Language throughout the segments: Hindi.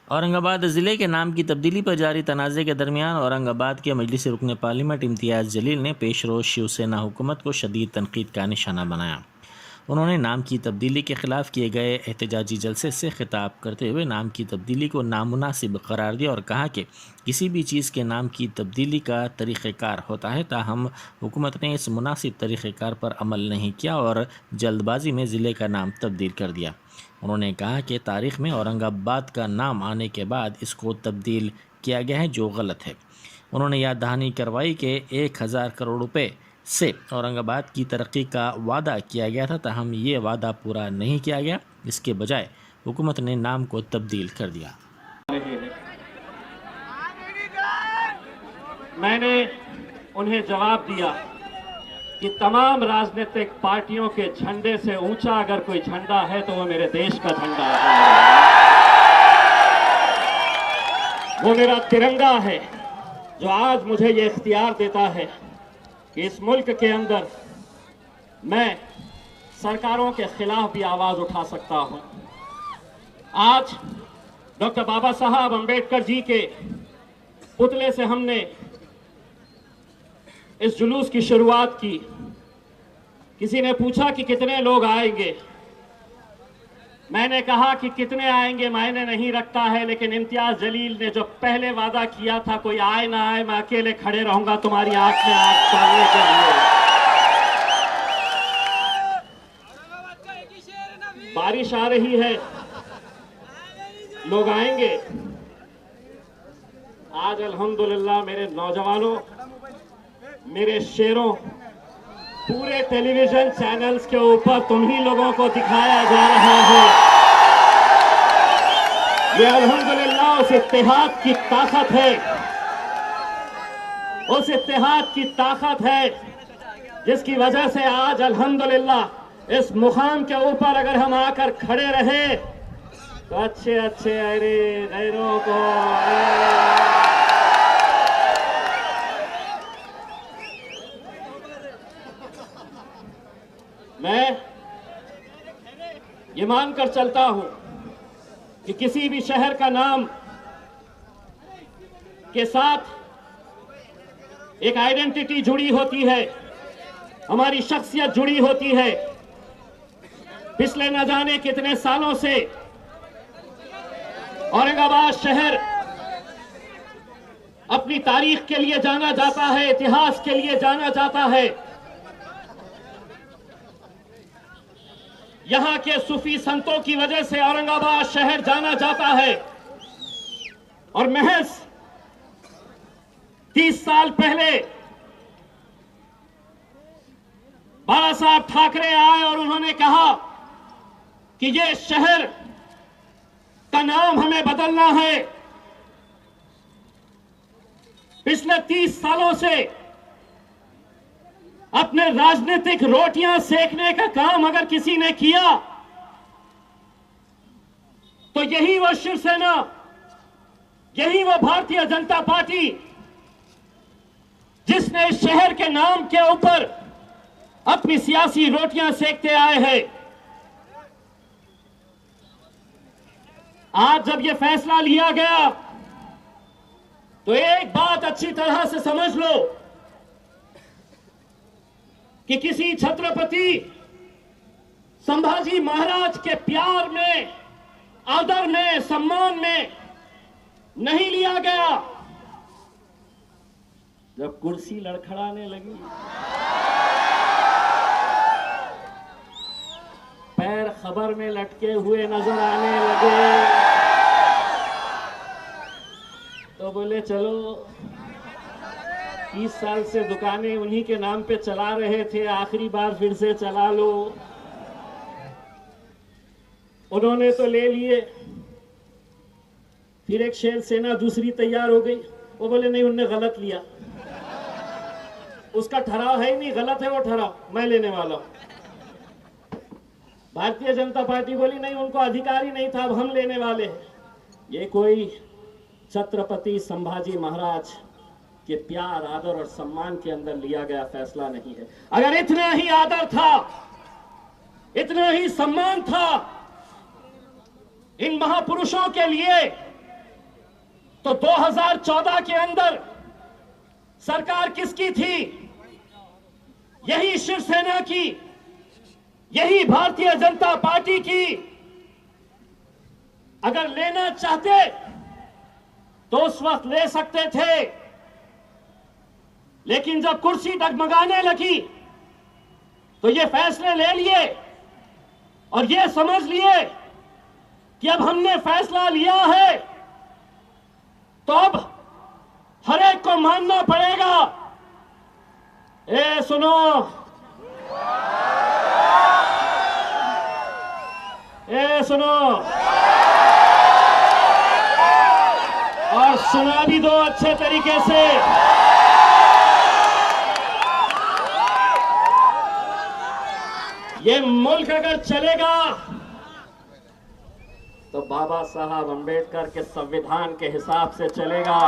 औरंगाबाद ज़िले के नाम की तब्दीली पर जारी तनाज़े के दरमियान औरंगाबाद के मजलिस रुकन पार्लियामेंट इम्तियाज़ जलील ने पेश रोज़ शिवसेना हुकूमत को शदीद तनकीद का निशाना बनाया। उन्होंने नाम की तब्दीली के ख़िलाफ़ किए गए एहतजाजी जलसे से खिताब करते हुए नाम की तब्दीली को नामुनासिब करार दिया और कहा कि किसी भी चीज़ के नाम की तब्दीली का तरीक़ेकार होता है, ताहम हुकूमत ने इस मुनासिब तरीक़ेकार पर अमल नहीं किया और जल्दबाजी में ज़िले का नाम तब्दील कर दिया। उन्होंने कहा कि तारीख़ में औरंगाबाद का नाम आने के बाद इसको तब्दील किया गया है, जो गलत है। उन्होंने याद दहानी करवाई कि 1000 करोड़ रुपए से औरंगाबाद की तरक्की का वादा किया गया था, ताहम ये वादा पूरा नहीं किया गया। इसके बजाय हुकूमत ने नाम को तब्दील कर दिया। मैंने उन्हें जवाब दिया कि तमाम राजनीतिक पार्टियों के झंडे से ऊंचा अगर कोई झंडा है तो वो मेरे देश का झंडा है, वो मेरा तिरंगा है, जो आज मुझे ये इख्तियार देता है कि इस मुल्क के अंदर मैं सरकारों के खिलाफ भी आवाज उठा सकता हूं। आज डॉक्टर बाबा साहब अंबेडकर जी के पुतले से हमने इस जुलूस की शुरुआत की। किसी ने पूछा कि कितने लोग आएंगे। मैंने कहा कि कितने आएंगे मायने नहीं रखता है, लेकिन इम्तियाज जलील ने जो पहले वादा किया था, कोई आए ना आए मैं अकेले खड़े रहूंगा तुम्हारी आंख में आंख डालने के लिए। बारिश आ रही है, लोग आएंगे। आज अल्हम्दुलिल्लाह मेरे नौजवानों, मेरे शेरों, पूरे टेलीविजन चैनल्स के ऊपर तुम्ही लोगों को दिखाया जा रहा है। ये अल्हम्दुलिल्लाह उस इत्तेहाद की ताकत है, उस इत्तेहाद की ताकत है जिसकी वजह से आज अल्हम्दुलिल्लाह इस मुकाम के ऊपर अगर हम आकर खड़े रहे तो अच्छे अच्छे अरे गैरों को मैं ये मानकर चलता हूं कि किसी भी शहर का नाम के साथ एक आइडेंटिटी जुड़ी होती है, हमारी शख्सियत जुड़ी होती है। पिछले न जाने कितने सालों से औरंगाबाद शहर अपनी तारीख के लिए जाना जाता है, इतिहास के लिए जाना जाता है। यहां के सूफी संतों की वजह से औरंगाबाद शहर जाना जाता है। और महज 30 साल पहले बाला साहब ठाकरे आए और उन्होंने कहा कि ये शहर का नाम हमें बदलना है। पिछले 30 सालों से अपने राजनीतिक रोटियां सेकने का काम अगर किसी ने किया तो यही वो शिवसेना, यही वो भारतीय जनता पार्टी जिसने इस शहर के नाम के ऊपर अपनी सियासी रोटियां सेकते आए हैं। आज जब यह फैसला लिया गया तो एक बात अच्छी तरह से समझ लो कि किसी छत्रपति संभाजी महाराज के प्यार में, आदर में, सम्मान में नहीं लिया गया। जब कुर्सी लड़खड़ाने लगी, पैर खबर में लटके हुए नजर आने लगे, तो बोले चलो 30 साल से दुकानें उन्हीं के नाम पे चला रहे थे, आखिरी बार फिर से चला लो। उन्होंने तो ले लिए। फिर एक शेर सेना दूसरी तैयार हो गई। वो बोले नहीं, उनने गलत लिया, उसका ठहराव है ही नहीं, गलत है वो ठहराव, मैं लेने वाला हूं। भारतीय जनता पार्टी बोली नहीं, उनको अधिकार ही नहीं था, अब हम लेने वाले हैं। ये कोई छत्रपति संभाजी महाराज के प्यार, आदर और सम्मान के अंदर लिया गया फैसला नहीं है। अगर इतना ही आदर था, इतना ही सम्मान था इन महापुरुषों के लिए तो 2014 के अंदर सरकार किसकी थी? यही शिवसेना की, यही भारतीय जनता पार्टी की। अगर लेना चाहते तो उस वक्त ले सकते थे, लेकिन जब कुर्सी डगमगाने लगी तो ये फैसले ले लिए और ये समझ लिए कि अब हमने फैसला लिया है तो अब हर एक को मानना पड़ेगा। ए सुनो, ए सुनो, और सुना भी दो अच्छे तरीके से। ये मुल्क अगर चलेगा तो बाबा साहब अंबेडकर के संविधान के हिसाब से चलेगा।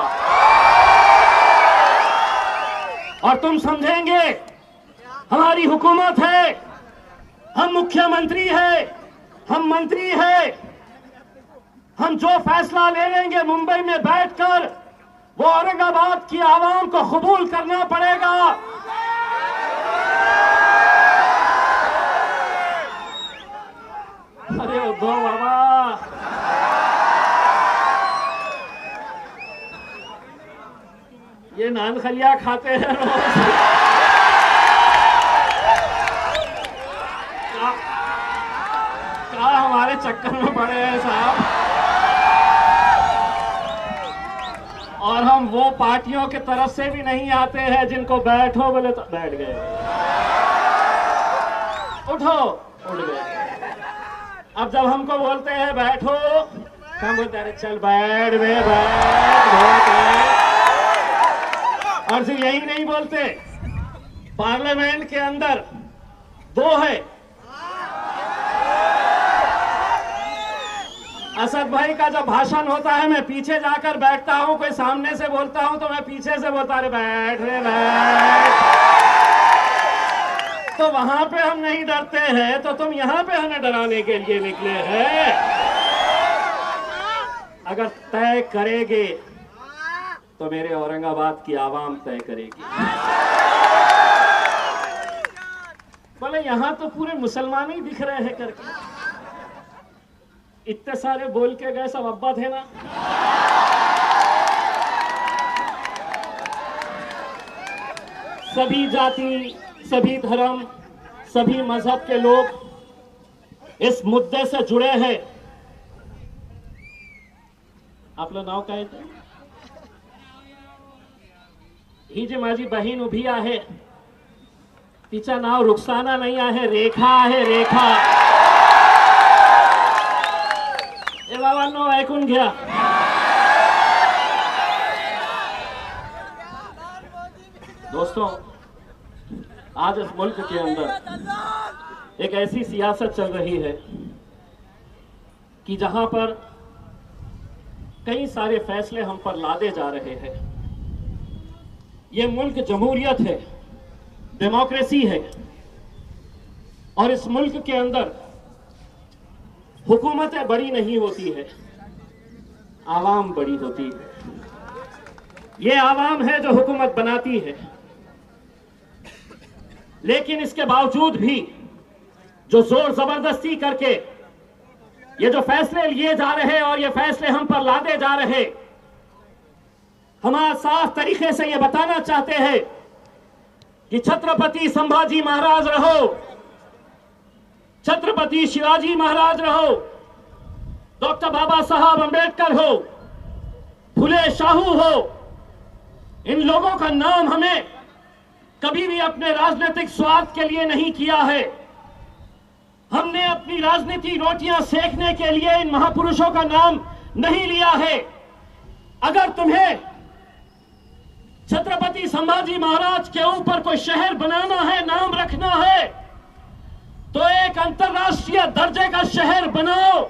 और तुम समझेंगे हमारी हुकूमत है, हम मुख्यमंत्री है, हम मंत्री है, हम जो फैसला ले लेंगे मुंबई में बैठकर वो औरंगाबाद की आवाम को कबूल करना पड़ेगा। अरे उद्धव बाबा, ये नान खलिया खाते हैं रोज। क्या हमारे चक्कर में पड़े हैं साहब। और हम वो पार्टियों के तरफ से भी नहीं आते हैं जिनको बैठो बोले तो बैठ गए, उठो उठ गए। अब जब हमको बोलते हैं बैठो, हम बोलते हैं चल बैठ बे बैठ। और सिर्फ यही नहीं बोलते, पार्लियामेंट के अंदर दो है। असद भाई का जब भाषण होता है मैं पीछे जाकर बैठता हूं, कोई सामने से बोलता हूं तो मैं पीछे से बोलता अरे बैठ रे बैठ। तो वहां पे हम नहीं डरते हैं, तो तुम यहां पे हमें डराने के लिए निकले हैं। अगर तय करेंगे तो मेरे औरंगाबाद की आवाम तय करेगी। बोले यहां तो पूरे मुसलमान ही दिख रहे हैं करके, इतने सारे बोल के गए, सब अब्बा थे ना। सभी जाति, सभी धर्म, सभी मजहब के लोग इस मुद्दे से जुड़े हैं। आपलं नाव काय ते? ही जी माझी बहीण उभी आहे तिचं नाव रुखसाना नाही आहे, रेखा आहे, रेखा। ए बाबांनो ऐकून घ्या, दोस्तों आज इस मुल्क के अंदर एक ऐसी सियासत चल रही है कि जहां पर कई सारे फैसले हम पर लादे जा रहे हैं। ये मुल्क जमहूरियत है, डेमोक्रेसी है, और इस मुल्क के अंदर हुकूमतें बड़ी नहीं होती है, आवाम बड़ी होती है। ये आवाम है जो हुकूमत बनाती है। लेकिन इसके बावजूद भी जो जोर जबरदस्ती करके ये जो फैसले लिए जा रहे और ये फैसले हम पर लादे जा रहे, हम साफ तरीके से ये बताना चाहते हैं कि छत्रपति संभाजी महाराज रहो, छत्रपति शिवाजी महाराज रहो, डॉक्टर बाबा साहब अंबेडकर हो, फुले शाहू हो, इन लोगों का नाम हमें कभी भी अपने राजनीतिक स्वार्थ के लिए नहीं किया है। हमने अपनी राजनीति रोटियां सेकने के लिए इन महापुरुषों का नाम नहीं लिया है। अगर तुम्हें छत्रपति संभाजी महाराज के ऊपर कोई शहर बनाना है, नाम रखना है, तो एक अंतरराष्ट्रीय दर्जे का शहर बनाओ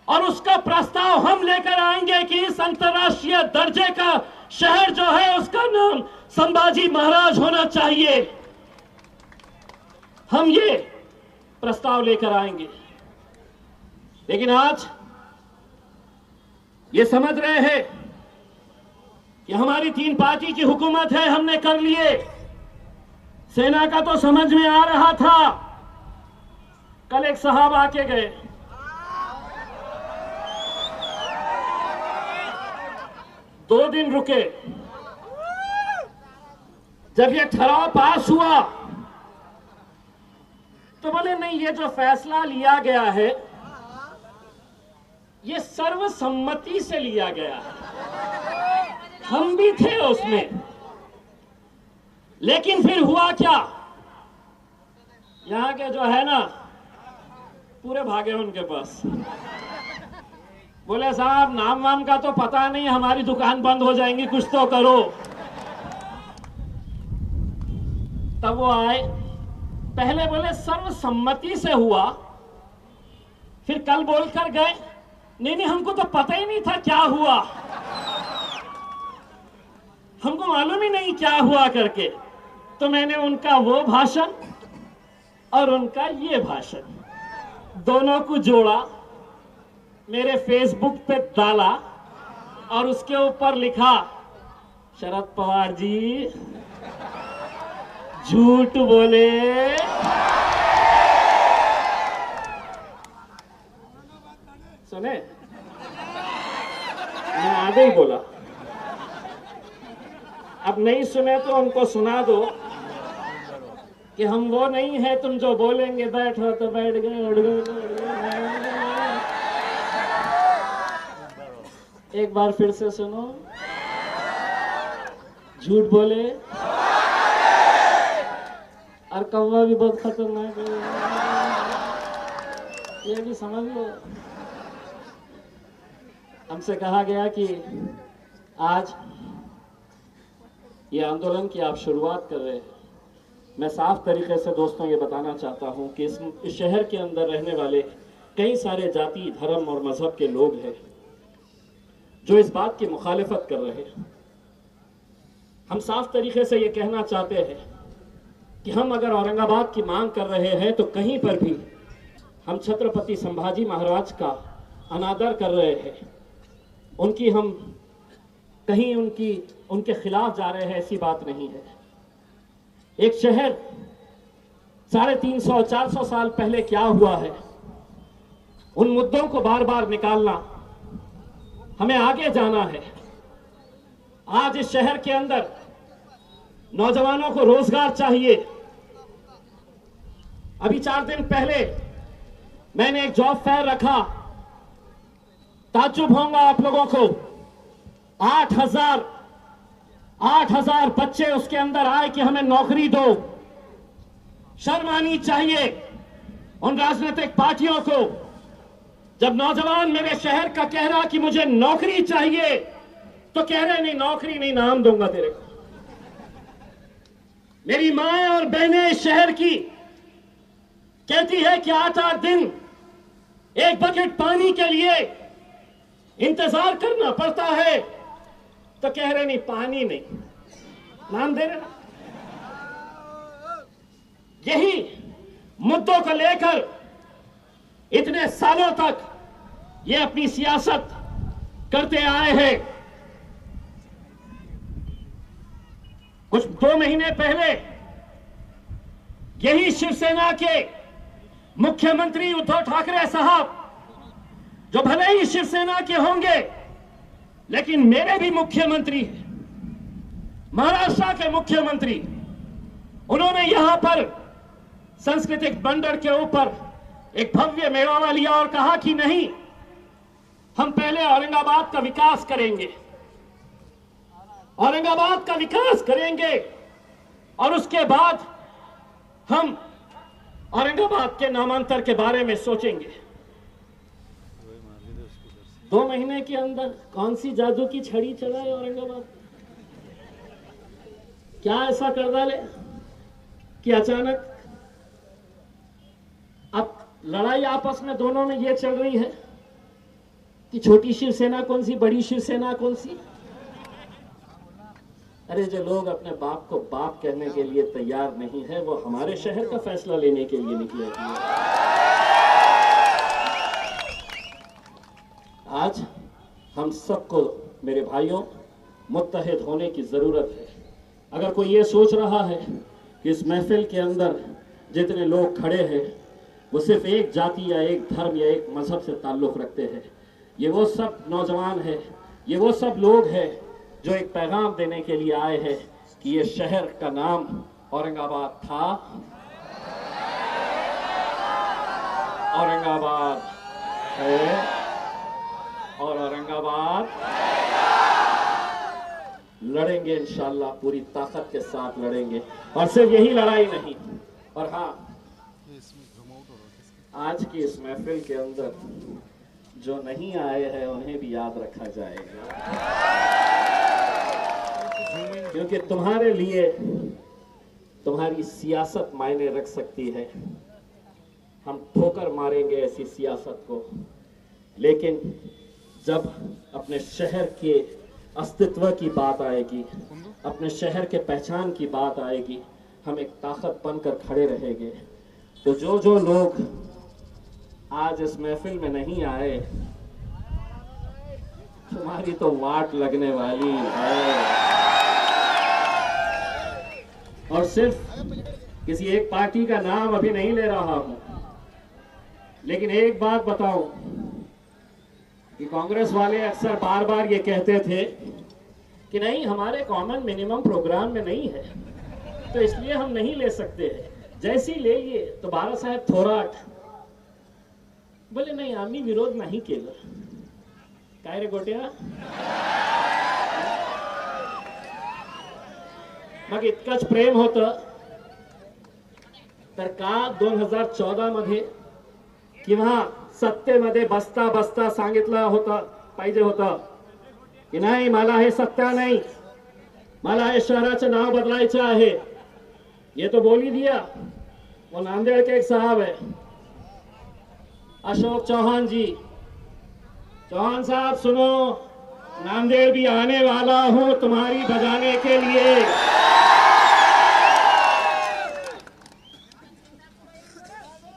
और उसका प्रस्ताव हम लेकर आएंगे कि इस अंतरराष्ट्रीय दर्जे का शहर जो है उसका नाम संभाजी महाराज होना चाहिए। हम ये प्रस्ताव लेकर आएंगे। लेकिन आज ये समझ रहे हैं कि हमारी 3 पार्टी की हुकूमत है, हमने कर लिए। सेना का तो समझ में आ रहा था। कल एक साहब आके गए, दो दिन रुके। जब ये ठहराव पास हुआ तो बोले नहीं, ये जो फैसला लिया गया है ये सर्वसम्मति से लिया गया है। हम भी थे उसमें, लेकिन फिर हुआ क्या, यहां के जो है ना पूरे भागे उनके पास। बोले साहब नाम वाम का तो पता नहीं, हमारी दुकान बंद हो जाएंगी, कुछ तो करो। तब वो आए, पहले बोले सर्वसम्मति से हुआ, फिर कल बोलकर गए नहीं नहीं हमको तो पता ही नहीं था क्या हुआ, हमको मालूम ही नहीं क्या हुआ करके। तो मैंने उनका वो भाषण और उनका ये भाषण दोनों को जोड़ा, मेरे फेसबुक पे डाला और उसके ऊपर लिखा, शरद पवार जी झूठ बोले। सुने, मैं आगे ही बोला, अब नहीं सुने तो उनको सुना दो कि हम वो नहीं है तुम जो बोलेंगे बैठो तो बैठ गए, उठ गए तो उठ गए। एक बार फिर से सुनो, झूठ बोले और कौवा भी बहुत खतरनाक है, ये भी समझ लो। हमसे कहा गया कि आज ये आंदोलन की आप शुरुआत कर रहे हैं। मैं साफ तरीके से दोस्तों ये बताना चाहता हूं कि इस शहर के अंदर रहने वाले कई सारे जाति, धर्म और मजहब के लोग हैं जो इस बात की मुखालिफत कर रहे हैं। हम साफ तरीके से ये कहना चाहते हैं कि हम अगर औरंगाबाद की मांग कर रहे हैं तो कहीं पर भी हम छत्रपति संभाजी महाराज का अनादर कर रहे हैं, उनकी हम कहीं उनके खिलाफ जा रहे हैं, ऐसी बात नहीं है। एक शहर 350-400 साल पहले क्या हुआ है, उन मुद्दों को बार बार निकालना, हमें आगे जाना है। आज इस शहर के अंदर नौजवानों को रोजगार चाहिए। अभी 4 दिन पहले मैंने एक जॉब फेयर रखा, ताज्जुब होगा आप लोगों को, 8,000 बच्चे उसके अंदर आए कि हमें नौकरी दो। शर्म आनी चाहिए उन राजनीतिक पार्टियों को, जब नौजवान मेरे शहर का कह रहा कि मुझे नौकरी चाहिए तो कह रहे नहीं नौकरी नहीं, नाम दूंगा तेरे को। मेरी मां और बहनें शहर की कहती है कि 8-8 दिन एक बकेट पानी के लिए इंतजार करना पड़ता है, तो कह रहे नहीं पानी नहीं, नाम दे रहे ना। यही मुद्दों को लेकर इतने सालों तक ये अपनी सियासत करते आए हैं। कुछ 2 महीने पहले यही शिवसेना के मुख्यमंत्री उद्धव ठाकरे साहब, जो भले ही शिवसेना के होंगे लेकिन मेरे भी मुख्यमंत्री, महाराष्ट्र के मुख्यमंत्री, उन्होंने यहां पर सांस्कृतिक बंदर के ऊपर एक भव्य मेळावा लिया और कहा कि नहीं, हम पहले औरंगाबाद का विकास करेंगे, औरंगाबाद का विकास करेंगे और उसके बाद हम औरंगाबाद के नामांतर के बारे में सोचेंगे। 2 महीने के अंदर कौन सी जादू की छड़ी चलाए औरंगाबाद, क्या ऐसा कर डाले कि अचानक अब लड़ाई आपस में दोनों में ये चल रही है कि छोटी शिवसेना कौन सी, बड़ी शिवसेना कौन सी। अरे जो लोग अपने बाप को बाप कहने के लिए तैयार नहीं है, वो हमारे शहर का फैसला लेने के लिए निकले। आज हम सबको, मेरे भाइयों, मुत्तहिद होने की ज़रूरत है। अगर कोई ये सोच रहा है कि इस महफिल के अंदर जितने लोग खड़े हैं वो सिर्फ एक जाति या एक धर्म या एक मज़हब से ताल्लुक़ रखते हैं, ये वो सब नौजवान हैं, ये वो सब लोग हैं जो एक पैगाम देने के लिए आए हैं कि ये शहर का नाम औरंगाबाद था, औरंगाबाद है और औरंगाबाद लड़ेंगे इंशाअल्लाह, पूरी ताकत के साथ लड़ेंगे। और सिर्फ यही लड़ाई नहीं, और हाँ, आज की इस महफिल के अंदर जो नहीं आए हैं उन्हें भी याद रखा जाएगा, क्योंकि तुम्हारे लिए तुम्हारी सियासत मायने रख सकती है। हम ठोकर मारेंगे ऐसी सियासत को, लेकिन जब अपने शहर के अस्तित्व की बात आएगी, अपने शहर के पहचान की बात आएगी, हम एक ताकत बनकर खड़े रहेंगे। तो जो लोग आज इस महफिल में नहीं आए, तुम्हारी तो वाट लगने वाली है। और सिर्फ किसी एक पार्टी का नाम अभी नहीं ले रहा हूं, लेकिन एक बात बताऊं कि कांग्रेस वाले अक्सर बार बार ये कहते थे कि नहीं, हमारे कॉमन मिनिमम प्रोग्राम में नहीं है, तो इसलिए हम नहीं ले सकते हैं। जैसे ही ले लिए तो बाला साहेब थोराट बोले नाही, आम्ही विरोध नाही केलं। काय रे गोट्या? मग इतकंच प्रेम होतं तर का 2014 मध्ये किंवा सत्तेमध्ये बसता बसता सांगितलं होतं पाहिजे होतं की नाही, मला हे सत्ता नहीं, मला हे शहराचं नाव बदलायचं आहे। ये तो बोल ही दिया। वो नांदेड़ के एक साहब है, अशोक चौहान जी। चौहान साहब सुनो, नांदेड़ भी आने वाला हूं तुम्हारी बजाने के लिए।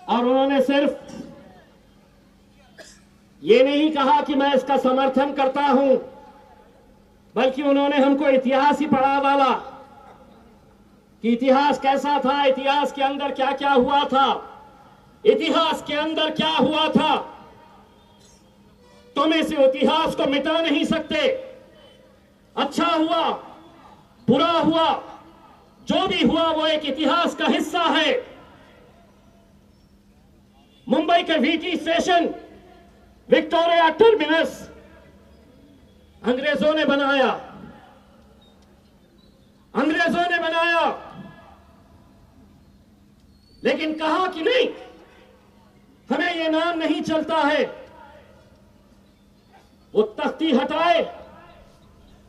और उन्होंने सिर्फ ये नहीं कहा कि मैं इसका समर्थन करता हूं, बल्कि उन्होंने हमको इतिहास ही पढ़ा डाला कि इतिहास कैसा था, इतिहास के अंदर क्या क्या हुआ था, इतिहास के अंदर क्या हुआ था। तुम इस इतिहास को मिटा नहीं सकते। अच्छा हुआ, बुरा हुआ, जो भी हुआ वो एक इतिहास का हिस्सा है। मुंबई का वीटी स्टेशन, विक्टोरिया टर्मिनस अंग्रेजों ने बनाया, अंग्रेजों ने बनाया, लेकिन कहा कि नहीं, हमें ये नाम नहीं चलता है। वो तख्ती हटाए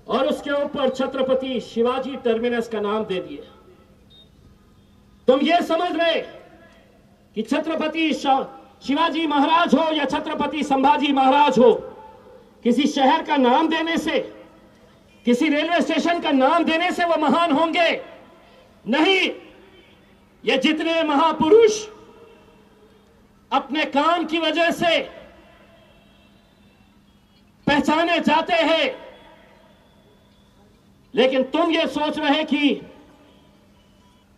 और उसके ऊपर छत्रपति शिवाजी टर्मिनस का नाम दे दिए। तुम ये समझ रहे कि छत्रपति शिवाजी महाराज हो या छत्रपति संभाजी महाराज हो, किसी शहर का नाम देने से, किसी रेलवे स्टेशन का नाम देने से वो महान होंगे? नहीं। ये जितने महापुरुष अपने काम की वजह से पहचाने जाते हैं, लेकिन तुम ये सोच रहे कि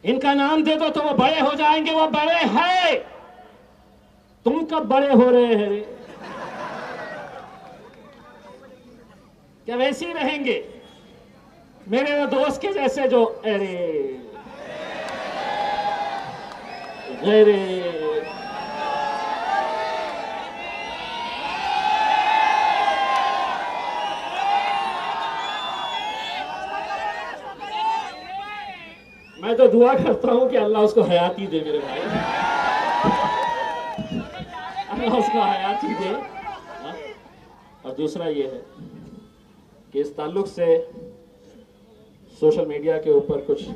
इनका नाम दे दो तो वो बड़े हो जाएंगे। वो बड़े हैं, तुम कब बड़े हो रहे हैं? क्या वैसे ही रहेंगे? मेरे वो दोस्त के जैसे जो अरे मैं तो दुआ करता हूं कि अल्लाह उसको हयाती दे मेरे भाई, अल्लाह उसको हयाती दे। और दूसरा ये है कि इस ताल्लुक से सोशल मीडिया के ऊपर कुछ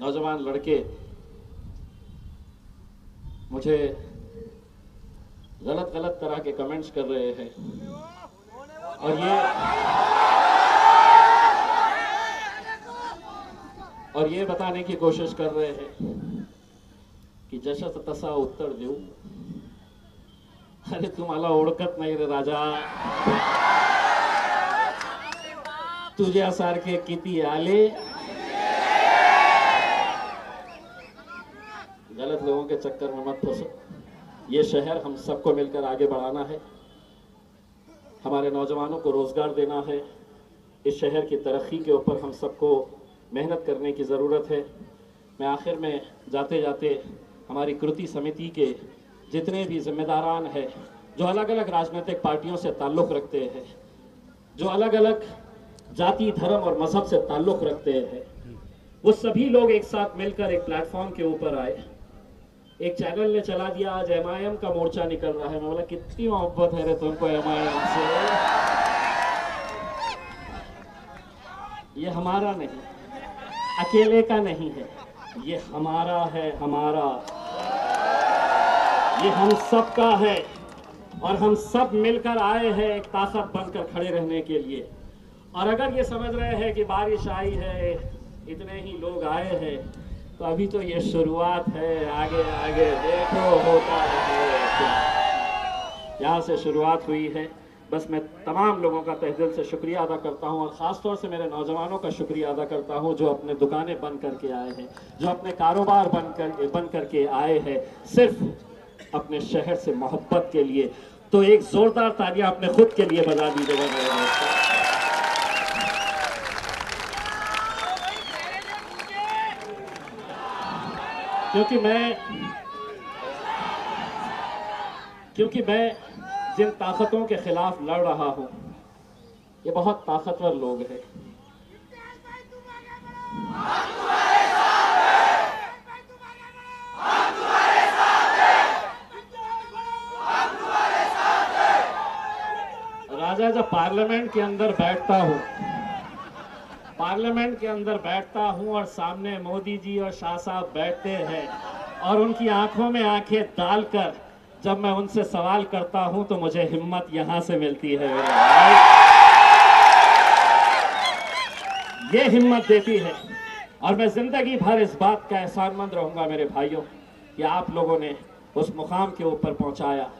नौजवान लड़के मुझे गलत गलत तरह के कमेंट्स कर रहे हैं और ये बताने की कोशिश कर रहे हैं कि जसं तसा उत्तर देऊ। अरे तुम्हाला ओळखत नाही रे राजा, तुझ्यासारखे किती आले। गलत लोगों के चक्कर में मत फंसो। ये शहर हम सबको मिलकर आगे बढ़ाना है, हमारे नौजवानों को रोजगार देना है। इस शहर की तरक्की के ऊपर हम सबको मेहनत करने की ज़रूरत है। मैं आखिर में जाते जाते हमारी कृति समिति के जितने भी जिम्मेदारान हैं, जो अलग अलग राजनीतिक पार्टियों से ताल्लुक़ रखते हैं, जो अलग अलग जाति धर्म और मजहब से ताल्लुक़ रखते हैं, वो सभी लोग एक साथ मिलकर एक प्लेटफॉर्म के ऊपर आए। एक चैनल ने चला दिया आज MIM का मोर्चा निकल रहा है। मैं बोला कितनी मोहब्बत है रे तुमको MIM से। ये हमारा नहीं, अकेले का नहीं है, ये हमारा है, हमारा, ये हम सब का है। और हम सब मिलकर आए हैं एक ताकत बनकर खड़े रहने के लिए। और अगर ये समझ रहे हैं कि बारिश आई है, इतने ही लोग आए हैं, तो अभी तो ये शुरुआत है, आगे आगे देखो होता है। यहाँ से शुरुआत हुई है। बस मैं तमाम लोगों का तहे दिल से शुक्रिया अदा करता हूँ, और ख़ास तौर से मेरे नौजवानों का शुक्रिया अदा करता हूँ, जो अपने दुकानें बंद करके आए हैं, जो अपने कारोबार बंद करके आए हैं, सिर्फ अपने शहर से मोहब्बत के लिए। तो एक ज़ोरदार तालियां अपने खुद के लिए बजा दीजिएगा मेरे दोस्तों। क्योंकि मैं जिन ताकतों के खिलाफ लड़ रहा हूं, ये बहुत ताकतवर लोग हैं। राजा जब पार्लियामेंट के अंदर बैठता हूं और सामने मोदी जी और शाह साहब बैठते हैं, और उनकी आंखों में आंखें डालकर जब मैं उनसे सवाल करता हूं, तो मुझे हिम्मत यहां से मिलती है। ये हिम्मत देती है। और मैं जिंदगी भर इस बात का एहसानमंद रहूंगा मेरे भाइयों, कि आप लोगों ने उस मुकाम के ऊपर पहुंचाया।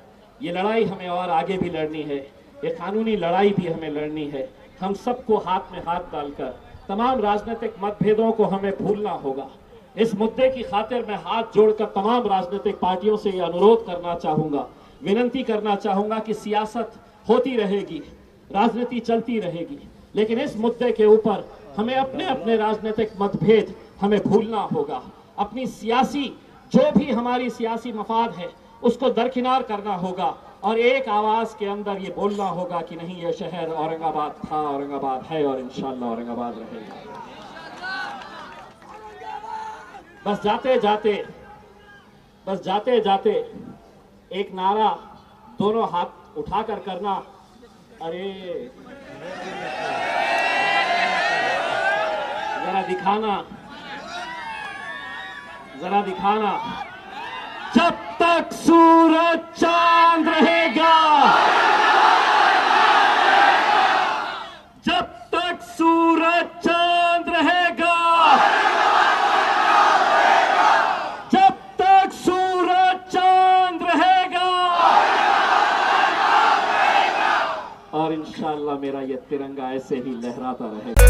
ये लड़ाई हमें और आगे भी लड़नी है, ये कानूनी लड़ाई भी हमें लड़नी है। हम सबको हाथ में हाथ डालकर तमाम राजनीतिक मतभेदों को हमें भूलना होगा। इस मुद्दे की खातिर मैं हाथ जोड़कर तमाम राजनीतिक पार्टियों से ये अनुरोध करना चाहूंगा, विनती करना चाहूंगा कि सियासत होती रहेगी, राजनीति चलती रहेगी, लेकिन इस मुद्दे के ऊपर हमें अपने अपने राजनीतिक मतभेद हमें भूलना होगा। अपनी सियासी, जो भी हमारी सियासी मफाद है, उसको दरकिनार करना होगा, और एक आवाज के अंदर ये बोलना होगा कि नहीं, ये शहर औरंगाबाद था, औरंगाबाद है, और इंशाअल्लाह औरंगाबाद रहेगा। बस जाते जाते एक नारा दोनों हाथ उठाकर करना। अरे जरा दिखाना। जब तक सूरज चांद रहेगा, जब तक सूरज चांद रहेगा, जब तक सूरज चांद रहेगा, और इंशाअल्लाह मेरा ये तिरंगा ऐसे ही लहराता रहेगा।